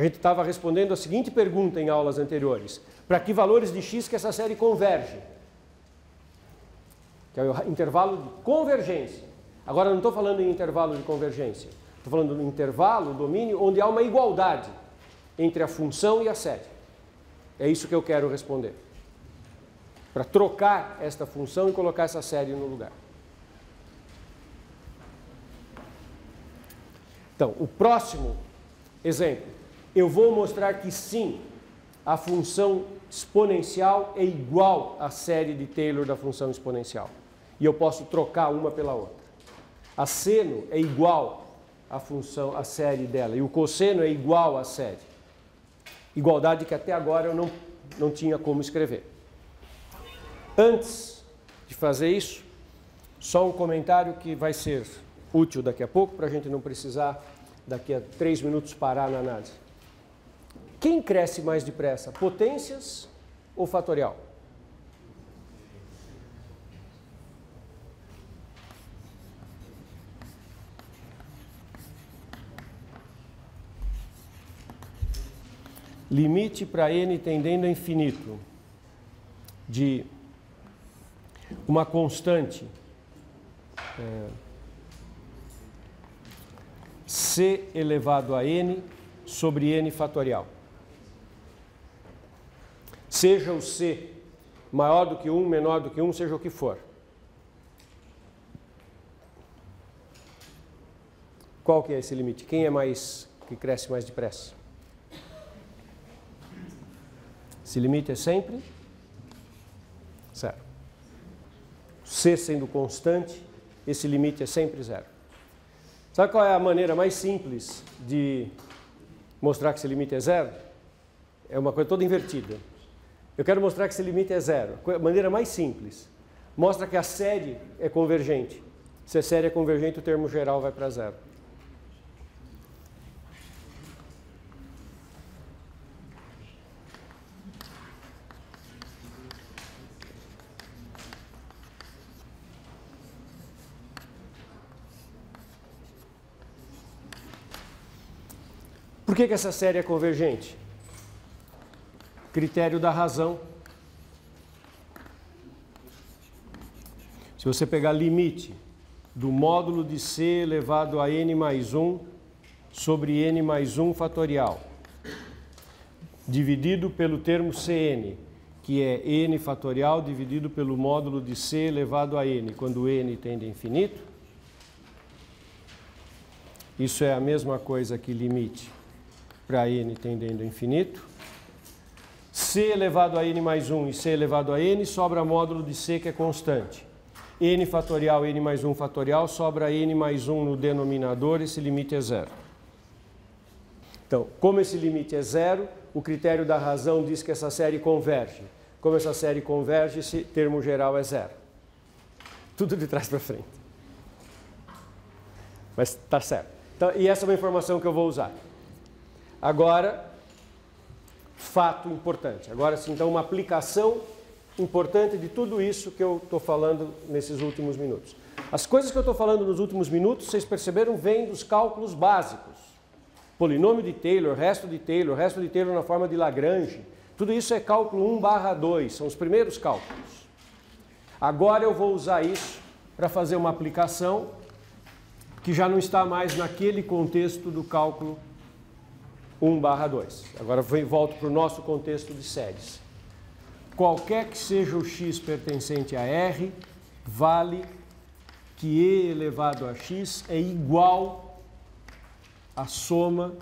A gente estava respondendo a seguinte pergunta em aulas anteriores. Para que valores de x que essa série converge? Que é o intervalo de convergência. Agora, eu não estou falando em intervalo de convergência. Estou falando no intervalo, domínio, onde há uma igualdade entre a função e a série. É isso que eu quero responder. Para trocar esta função e colocar essa série no lugar. Então, o próximo exemplo. Eu vou mostrar que sim, a função exponencial é igual à série de Taylor da função exponencial. E eu posso trocar uma pela outra. A seno é igual à função, à série dela. E o cosseno é igual à série. Igualdade que até agora eu não tinha como escrever. Antes de fazer isso, só um comentário que vai ser útil daqui a pouco, para a gente não precisar, daqui a 3 minutos, parar na análise. Quem cresce mais depressa, potências ou fatorial? Limite para n tendendo a infinito de uma constante c elevado a n sobre n fatorial. Seja o c maior do que 1, menor do que 1, seja o que for. Qual que é esse limite? Quem é que cresce mais depressa? Esse limite é sempre zero. C sendo constante, esse limite é sempre zero. Sabe qual é a maneira mais simples de mostrar que esse limite é zero? É uma coisa toda invertida. Eu quero mostrar que esse limite é zero. A maneira mais simples. Mostra que a série é convergente. Se a série é convergente, o termo geral vai para zero. Por que essa série é convergente? Critério da razão. Se você pegar limite do módulo de c elevado a n mais 1 sobre n mais 1 fatorial, dividido pelo termo Cn, que é n fatorial dividido pelo módulo de c elevado a n, quando n tende a infinito, isso é a mesma coisa que limite para n tendendo a infinito. C elevado a n mais 1 e c elevado a n sobra módulo de c que é constante. N fatorial, n mais 1 fatorial, sobra n mais 1 no denominador, esse limite é zero. Então, como esse limite é zero, o critério da razão diz que essa série converge. Como essa série converge, esse termo geral é zero. Tudo de trás para frente. Mas está certo. Então, e essa é uma informação que eu vou usar. Agora, fato importante. Agora sim, então, uma aplicação importante de tudo isso que eu estou falando nesses últimos minutos. As coisas que eu estou falando nos últimos minutos, vocês perceberam, vêm dos cálculos básicos. Polinômio de Taylor, resto de Taylor na forma de Lagrange. Tudo isso é cálculo 1/2, são os primeiros cálculos. Agora eu vou usar isso para fazer uma aplicação que já não está mais naquele contexto do cálculo 1/2. Agora volto para o nosso contexto de séries. Qualquer que seja o x pertencente a R, vale que e elevado a x é igual à soma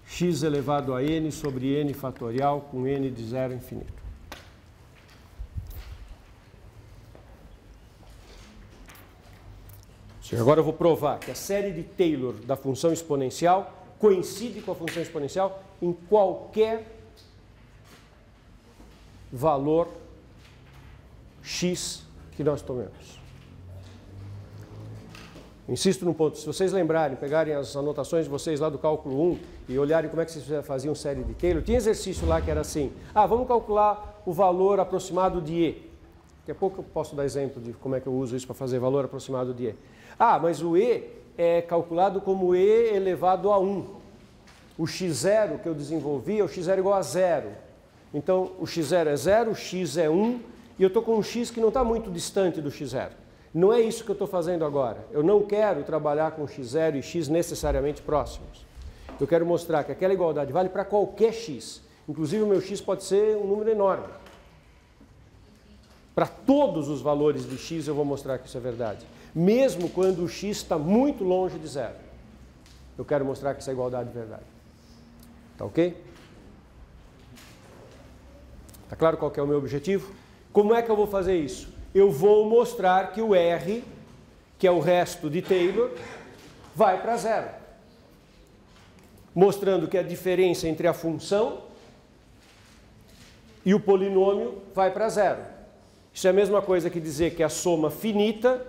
x elevado a n sobre n fatorial com n de 0 a infinito. Agora eu vou provar que a série de Taylor da função exponencial coincide com a função exponencial em qualquer valor x que nós tomemos. Insisto num ponto, se vocês lembrarem, pegarem as anotações de vocês lá do cálculo 1 e olharem como é que vocês faziam série de Taylor, tinha exercício lá que era assim, vamos calcular o valor aproximado de E. Daqui a pouco eu posso dar exemplo de como é que eu uso isso para fazer valor aproximado de E. Mas o E é calculado como E elevado a 1. o x0 que eu desenvolvi é o x0 igual a 0. Então, o x0 é 0, o x é 1, e eu estou com um x que não está muito distante do x0. Não é isso que eu estou fazendo agora. Eu não quero trabalhar com x0 e x necessariamente próximos. Eu quero mostrar que aquela igualdade vale para qualquer x. Inclusive, o meu x pode ser um número enorme. Para todos os valores de x eu vou mostrar que isso é verdade. Mesmo quando o x está muito longe de 0. Eu quero mostrar que essa igualdade é verdade. Tá ok? Tá claro qual que é o meu objetivo? Como é que eu vou fazer isso? Eu vou mostrar que o R, que é o resto de Taylor, vai para 0. Mostrando que a diferença entre a função e o polinômio vai para 0. Isso é a mesma coisa que dizer que a soma finita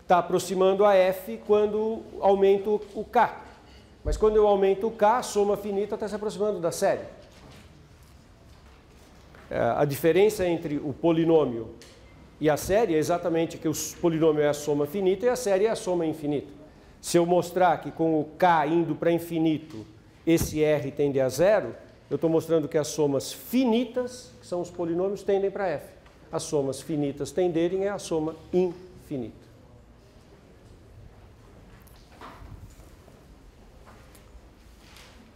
está aproximando a f quando aumento o k. Mas quando eu aumento o k, a soma finita está se aproximando da série. A diferença entre o polinômio e a série é exatamente que o polinômio é a soma finita e a série é a soma infinita. Se eu mostrar que com o k indo para infinito, esse r tende a 0, eu estou mostrando que as somas finitas, que são os polinômios, tendem para f. As somas finitas tenderem é a soma infinita.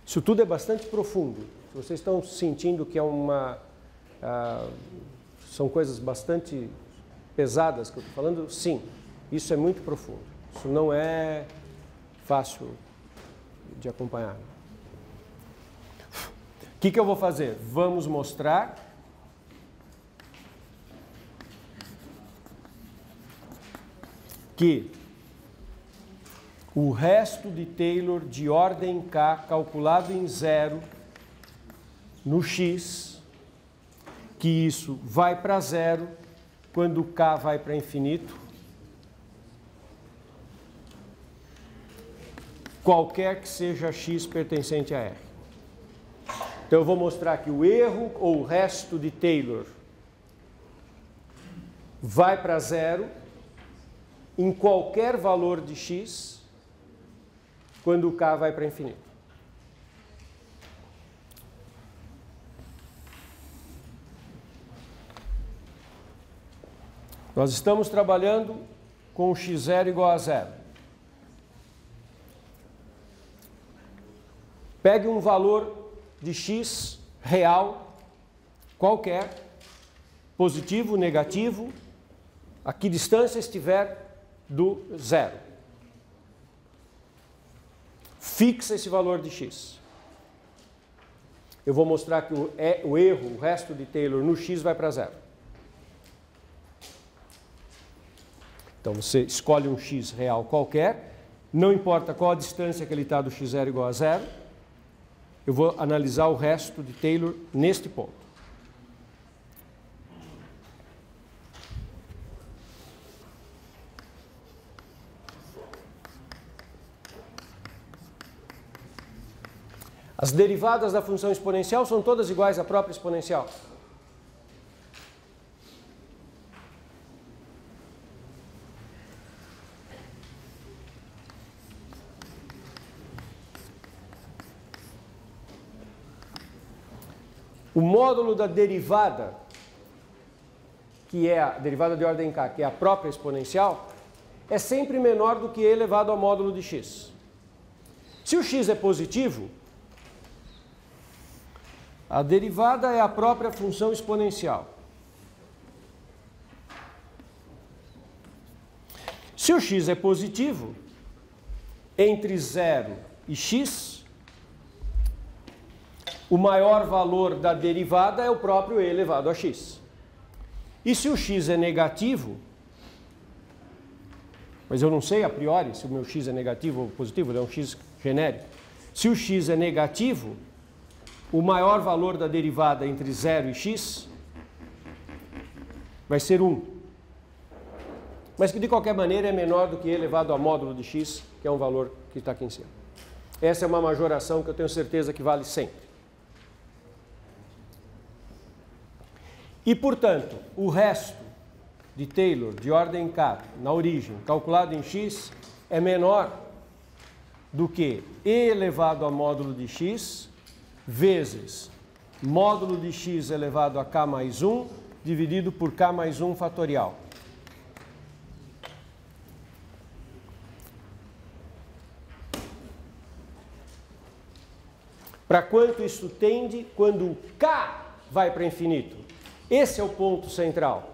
Isso tudo é bastante profundo. Se vocês estão sentindo que é são coisas bastante pesadas que eu estou falando, sim, isso é muito profundo. Isso não é fácil de acompanhar. O que eu vou fazer? Vamos mostrar que o resto de Taylor de ordem k calculado em 0 no x, que isso vai para 0 quando k vai para infinito, qualquer que seja x pertencente a R. Então eu vou mostrar que o erro ou o resto de Taylor vai para 0 em qualquer valor de x quando o k vai para infinito. Nós estamos trabalhando com o x0 igual a 0. Pegue um valor de x real, qualquer, positivo, negativo, a que distância estiver do 0. Fixa esse valor de x. Eu vou mostrar que o erro, o resto de Taylor no x vai para 0. Então você escolhe um x real qualquer, não importa qual a distância que ele está do x0 igual a 0, eu vou analisar o resto de Taylor neste ponto. As derivadas da função exponencial são todas iguais à própria exponencial. O módulo da derivada, que é a derivada de ordem k, que é a própria exponencial, é sempre menor do que e elevado ao módulo de x. Se o x é positivo, a derivada é a própria função exponencial. Se o x é positivo, entre 0 e x, o maior valor da derivada é o próprio e elevado a x. E se o x é negativo, mas eu não sei a priori se o meu x é negativo ou positivo, ele é um x genérico. Se o x é negativo, o maior valor da derivada entre 0 e x vai ser 1. Mas que de qualquer maneira é menor do que e elevado ao módulo de x, que é um valor que está aqui em cima. Essa é uma majoração que eu tenho certeza que vale sempre. E, portanto, o resto de Taylor de ordem k, na origem, calculado em x, é menor do que e elevado a módulo de x vezes módulo de x elevado a k mais 1 dividido por k mais 1 fatorial. Para quanto isso tende quando o k vai para infinito? Esse é o ponto central.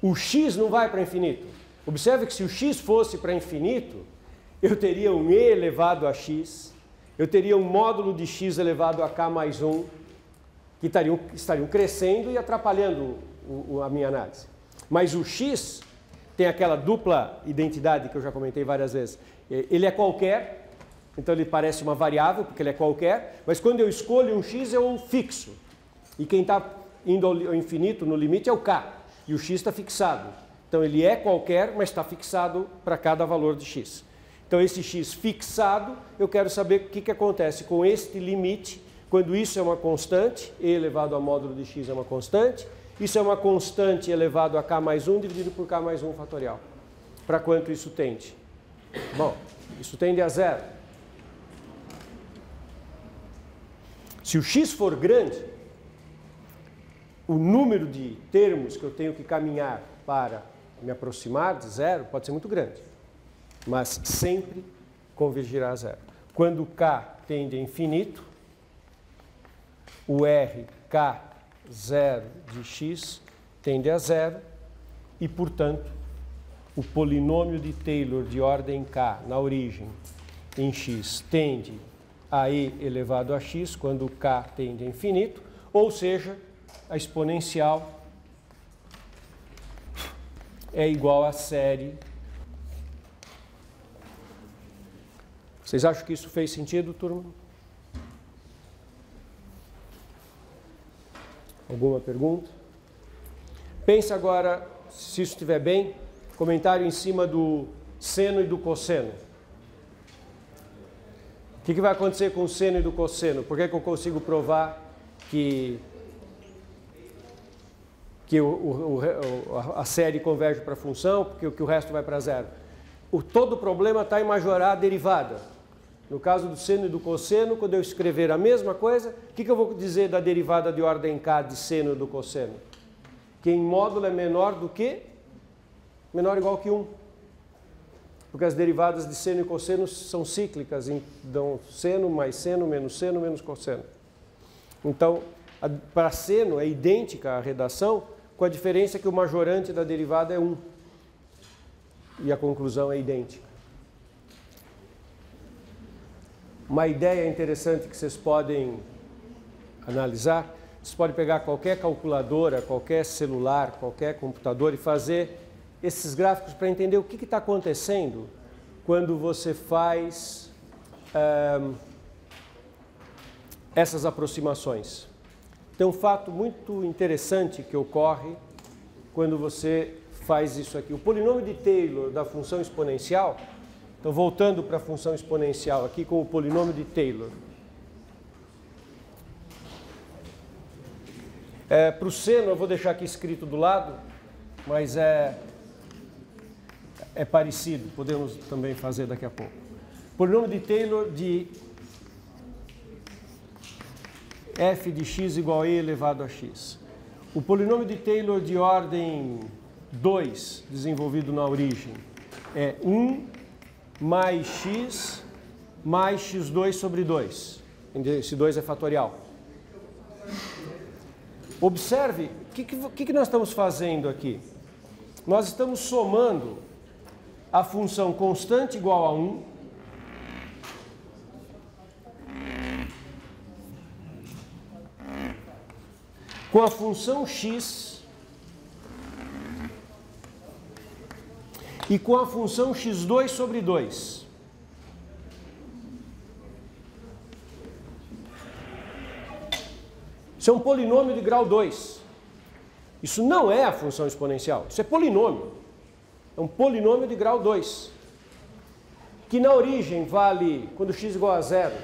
O x não vai para infinito. Observe que se o x fosse para infinito, eu teria um e elevado a x, eu teria um módulo de x elevado a k mais 1, que estariam crescendo e atrapalhando a minha análise. Mas o x tem aquela dupla identidade que eu já comentei várias vezes. Ele é qualquer, então ele parece uma variável, porque ele é qualquer, mas quando eu escolho um x, eu fixo. E quem está indo ao infinito no limite é o k, e o x está fixado. Então ele é qualquer, mas está fixado para cada valor de x. Então esse x fixado, eu quero saber o que acontece com este limite, quando isso é uma constante, e elevado a módulo de x é uma constante, isso é uma constante elevado a k mais 1 dividido por k mais 1 fatorial. Para quanto isso tende? Bom, isso tende a zero. Se o x for grande, o número de termos que eu tenho que caminhar para me aproximar de zero pode ser muito grande, mas sempre convergirá a zero. Quando o k tende a infinito, o RK0 de x tende a zero e, portanto, o polinômio de Taylor de ordem k na origem em x tende a e elevado a x quando o k tende a infinito, ou seja, a exponencial é igual à série. Vocês acham que isso fez sentido, turma? Alguma pergunta? Pensa agora, se isso estiver bem, comentário em cima do seno e do cosseno. O que vai acontecer com o seno e do cosseno? Por que eu consigo provar que a série converge para a função, porque o resto vai para zero? Todo o problema está em majorar a derivada. No caso do seno e do cosseno, quando eu escrever a mesma coisa, o que eu vou dizer da derivada de ordem k de seno e do cosseno? Que em módulo é menor do que? Menor ou igual que 1. Porque as derivadas de seno e cosseno são cíclicas, dão seno mais seno menos cosseno. Então, para seno é idêntica a redação, com a diferença que o majorante da derivada é 1. E a conclusão é idêntica. Uma ideia interessante que vocês podem analisar, vocês podem pegar qualquer calculadora, qualquer celular, qualquer computador e fazer esses gráficos para entender o que está acontecendo quando você faz essas aproximações. Tem um fato muito interessante que ocorre quando você faz isso aqui. O polinômio de Taylor da função exponencial, então voltando para a função exponencial aqui com o polinômio de Taylor. Para o seno eu vou deixar aqui escrito do lado, mas é parecido, podemos também fazer daqui a pouco. Polinômio de Taylor de f de x igual a e elevado a x. O polinômio de Taylor de ordem 2, desenvolvido na origem, é 1 mais x mais x2 sobre 2. Esse 2 é fatorial. Observe, o que nós estamos fazendo aqui? Nós estamos somando a função constante igual a 1 com a função x e com a função x2 sobre 2. Isso é um polinômio de grau 2. Isso não é a função exponencial, isso é polinômio. É um polinômio de grau 2. Que na origem vale, quando x igual a 0,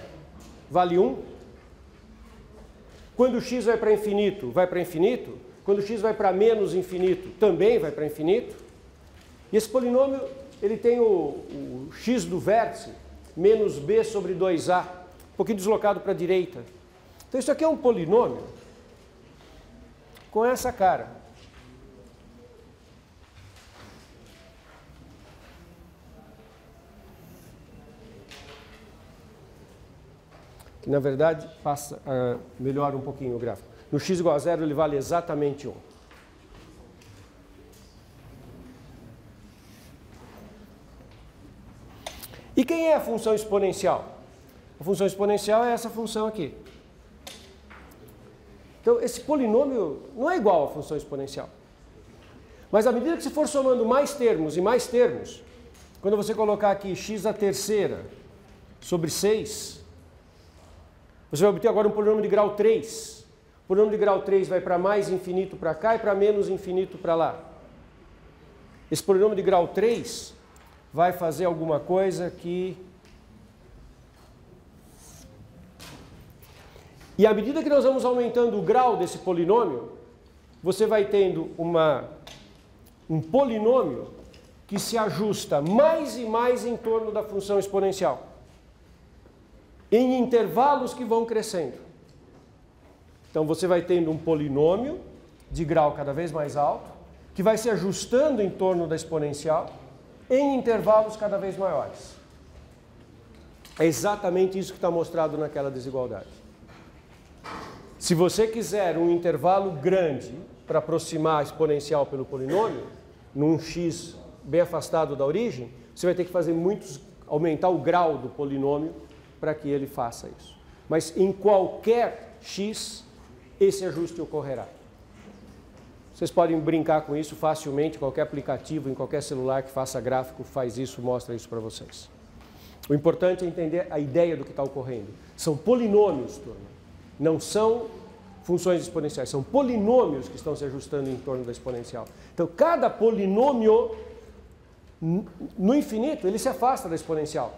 vale 1. Quando x vai para infinito, vai para infinito. Quando x vai para menos infinito, também vai para infinito. E esse polinômio, ele tem o x do vértice, menos b sobre 2a, um pouquinho deslocado para a direita. Então isso aqui é um polinômio com essa cara. Que na verdade melhora um pouquinho o gráfico. No x igual a 0 ele vale exatamente 1. E quem é a função exponencial? A função exponencial é essa função aqui. Então, esse polinômio não é igual à função exponencial. Mas à medida que você for somando mais termos e mais termos, quando você colocar aqui x à terceira sobre 6, você vai obter agora um polinômio de grau 3. O polinômio de grau 3 vai para mais infinito para cá e para menos infinito para lá. Esse polinômio de grau 3 vai fazer alguma coisa que... E à medida que nós vamos aumentando o grau desse polinômio, você vai tendo um polinômio que se ajusta mais e mais em torno da função exponencial, em intervalos que vão crescendo. Então você vai tendo um polinômio de grau cada vez mais alto, que vai se ajustando em torno da exponencial, em intervalos cada vez maiores. É exatamente isso que está mostrado naquela desigualdade. Se você quiser um intervalo grande para aproximar a exponencial pelo polinômio, num x bem afastado da origem, você vai ter que fazer aumentar o grau do polinômio para que ele faça isso. Mas em qualquer x, esse ajuste ocorrerá. Vocês podem brincar com isso facilmente, qualquer aplicativo, em qualquer celular que faça gráfico, faz isso, mostra isso para vocês. O importante é entender a ideia do que está ocorrendo. São polinômios, turma. Não são funções exponenciais, são polinômios que estão se ajustando em torno da exponencial. Então, cada polinômio, no infinito, ele se afasta da exponencial.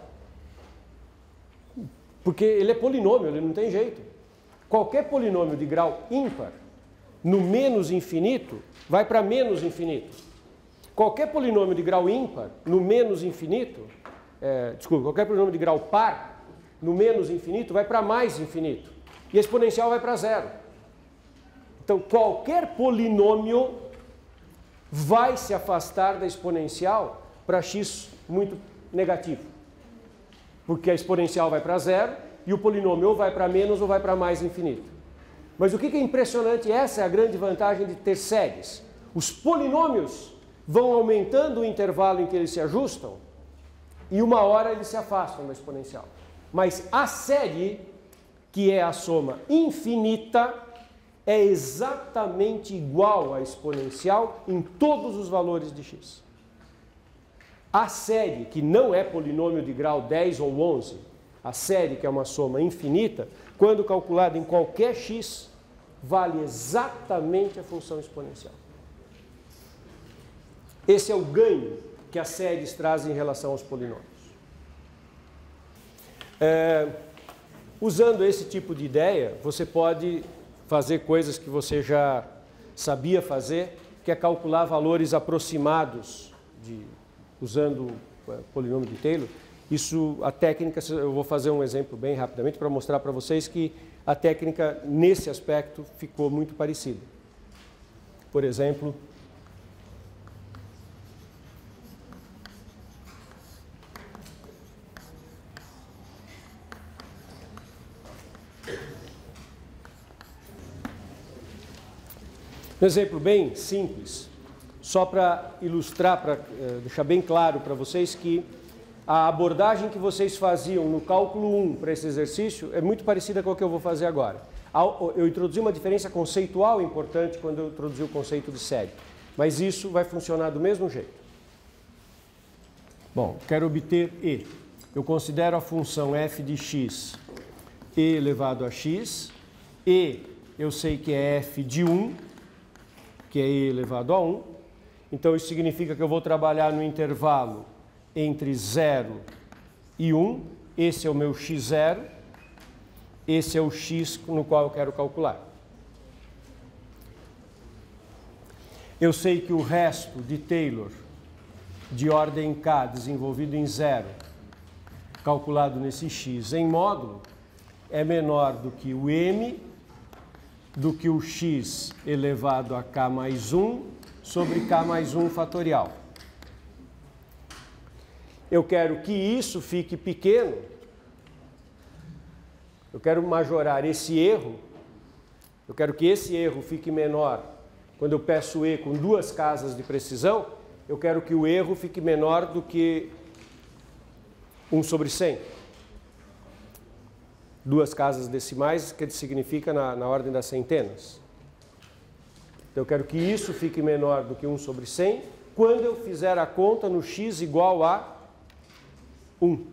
Porque ele é polinômio, ele não tem jeito. Qualquer polinômio de grau ímpar, no menos infinito, vai para menos infinito. Qualquer polinômio de grau ímpar, no menos infinito, qualquer polinômio de grau par, no menos infinito, vai para mais infinito. E a exponencial vai para zero. Então, qualquer polinômio vai se afastar da exponencial para x muito negativo. Porque a exponencial vai para zero e o polinômio ou vai para menos ou vai para mais infinito. Mas o que é impressionante, essa é a grande vantagem de ter séries. Os polinômios vão aumentando o intervalo em que eles se ajustam e uma hora eles se afastam da exponencial. Mas a série, que é a soma infinita, é exatamente igual à exponencial em todos os valores de x. A série, que não é polinômio de grau 10 ou 11, a série, que é uma soma infinita, quando calculada em qualquer x, vale exatamente a função exponencial. Esse é o ganho que as séries trazem em relação aos polinômios. Usando esse tipo de ideia, você pode fazer coisas que você já sabia fazer, que é calcular valores aproximados usando o polinômio de Taylor. Isso, a técnica, eu vou fazer um exemplo bem rapidamente para mostrar para vocês que a técnica, nesse aspecto, ficou muito parecida. Por exemplo, um exemplo bem simples, só para ilustrar, para deixar bem claro para vocês que a abordagem que vocês faziam no cálculo 1 para esse exercício é muito parecida com o que eu vou fazer agora. Eu introduzi uma diferença conceitual importante quando eu introduzi o conceito de série, mas isso vai funcionar do mesmo jeito. Bom, quero obter e. Eu considero a função f de x e elevado a x, e eu sei que é f de 1, que é e elevado a 1, então isso significa que eu vou trabalhar no intervalo entre 0 e 1, esse é o meu x0, esse é o x no qual eu quero calcular. Eu sei que o resto de Taylor, de ordem k, desenvolvido em 0, calculado nesse x em módulo é menor do que o m do que o x elevado a k mais 1 sobre k mais 1 fatorial. Eu quero que isso fique pequeno, eu quero majorar esse erro, eu quero que esse erro fique menor. Quando eu peço E com 2 casas de precisão, eu quero que o erro fique menor do que 1 sobre 100. 2 casas decimais, que significa na ordem das centenas. Então eu quero que isso fique menor do que 1 sobre 100 quando eu fizer a conta no x igual a 1.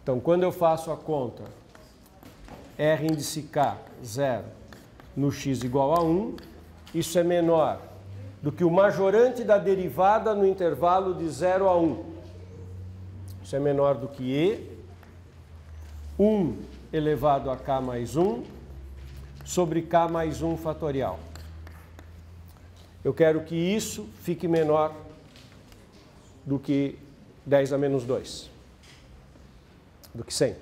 Então, quando eu faço a conta R índice K, 0, no x igual a 1, isso é menor do que o majorante da derivada no intervalo de 0 a 1. Isso é menor do que E, 1 elevado a K mais 1, sobre K mais 1 fatorial. Eu quero que isso fique menor do que 10 a menos 2. Do que 100.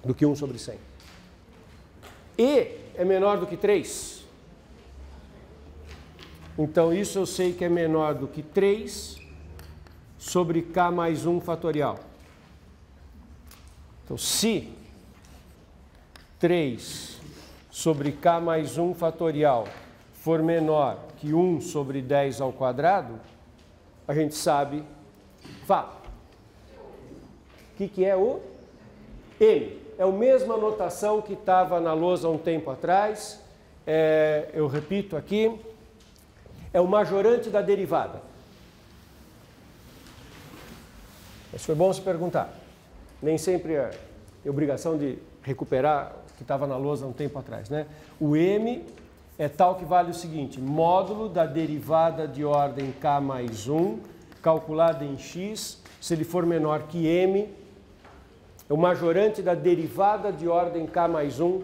Do que 1 sobre 100. E é menor do que 3. Então, isso eu sei que é menor do que 3 sobre K mais 1 fatorial. Então, se 3 sobre K mais 1 fatorial for menor que 1 sobre 10 ao quadrado, a gente sabe, fala. O que é o M? É a mesma notação que estava na lousa há um tempo atrás. Eu repito aqui. É o majorante da derivada. Isso foi bom se perguntar. Nem sempre é obrigação de recuperar o que estava na lousa há um tempo atrás, né? O M é tal que vale o seguinte: módulo da derivada de ordem K mais 1, calculada em x, se ele for menor que M, é o majorante da derivada de ordem K mais 1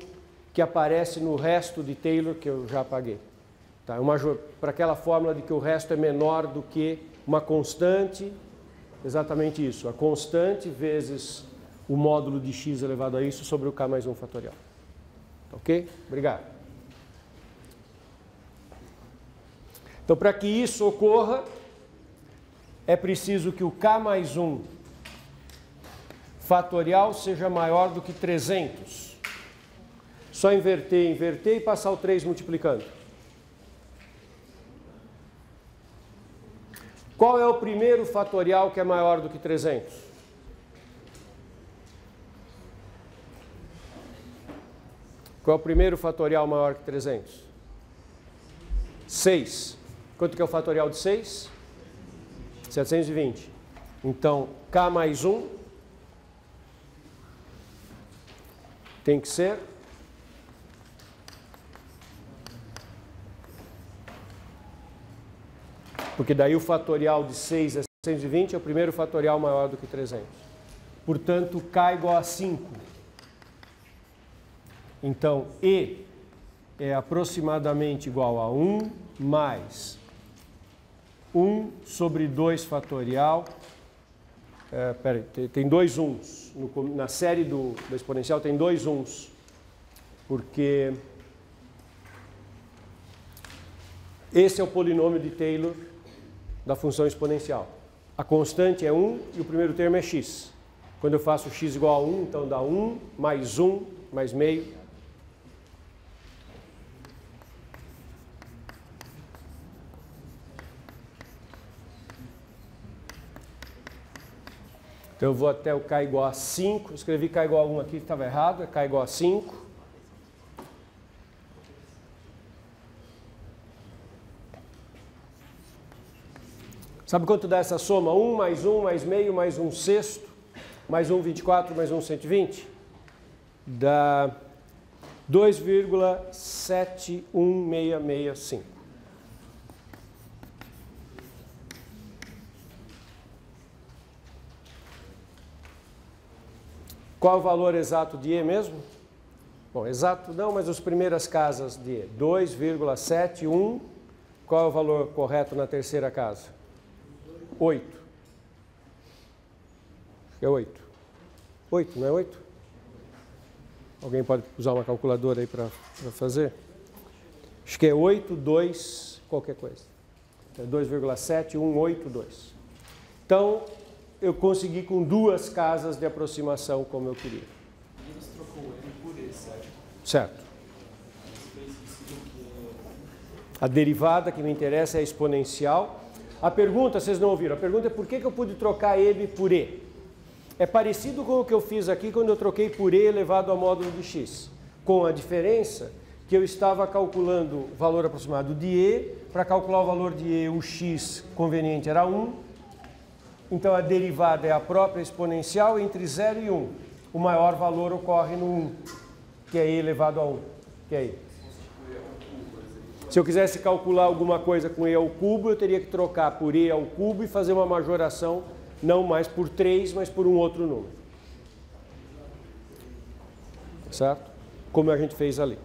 que aparece no resto de Taylor que eu já apaguei. Tá? Para aquela fórmula de que o resto é menor do que uma constante, exatamente isso, a constante vezes o módulo de x elevado a isso sobre o K mais 1 fatorial. Ok? Obrigado. Então, para que isso ocorra, é preciso que o K mais 1 fatorial seja maior do que 300. Só inverter e passar o 3 multiplicando. Qual é o primeiro fatorial que é maior do que 300? Qual é o primeiro fatorial maior que 300? 6. Quanto que é o fatorial de 6? 720. Então, K mais 1 tem que ser porque daí o fatorial de 6 é 720, é o primeiro fatorial maior do que 300. Portanto, K igual a 5. Então, E é aproximadamente igual a 1 mais 1 sobre 2 fatorial. Peraí, tem 2 1s. Na série do exponencial tem 2 1s. Porque esse é o polinômio de Taylor da função exponencial. A constante é 1 e o primeiro termo é x. Quando eu faço x igual a 1, então dá 1 mais meio. Então eu vou até o K igual a 5. Escrevi K igual a 1 aqui, estava errado. É K igual a 5. Sabe quanto dá essa soma? 1 mais meio, mais 1 sexto, mais 1 24, mais 1 120? Dá 2,71665. Qual é o valor exato de E mesmo? Bom, exato não, mas as primeiras casas de E. 2,71. Qual é o valor correto na terceira casa? 8. É 8. 8, não é 8? Alguém pode usar uma calculadora aí para fazer? Acho que é 8, 2, qualquer coisa. É 2,7182. Então, eu consegui com 2 casas de aproximação como eu queria. E você trocou N por E, certo? Certo. A derivada que me interessa é a exponencial. A pergunta, vocês não ouviram, a pergunta é por que eu pude trocar M por E? É parecido com o que eu fiz aqui quando eu troquei por E elevado ao módulo de x, com a diferença que eu estava calculando o valor aproximado de E, para calcular o valor de E, o x conveniente era 1, então a derivada é a própria exponencial entre 0 e 1. O maior valor ocorre no 1, que é E elevado a 1, que é E. Se eu quisesse calcular alguma coisa com E ao cubo, eu teria que trocar por E ao cubo e fazer uma majoração, não mais por 3, mas por um outro número. Certo? Como a gente fez ali.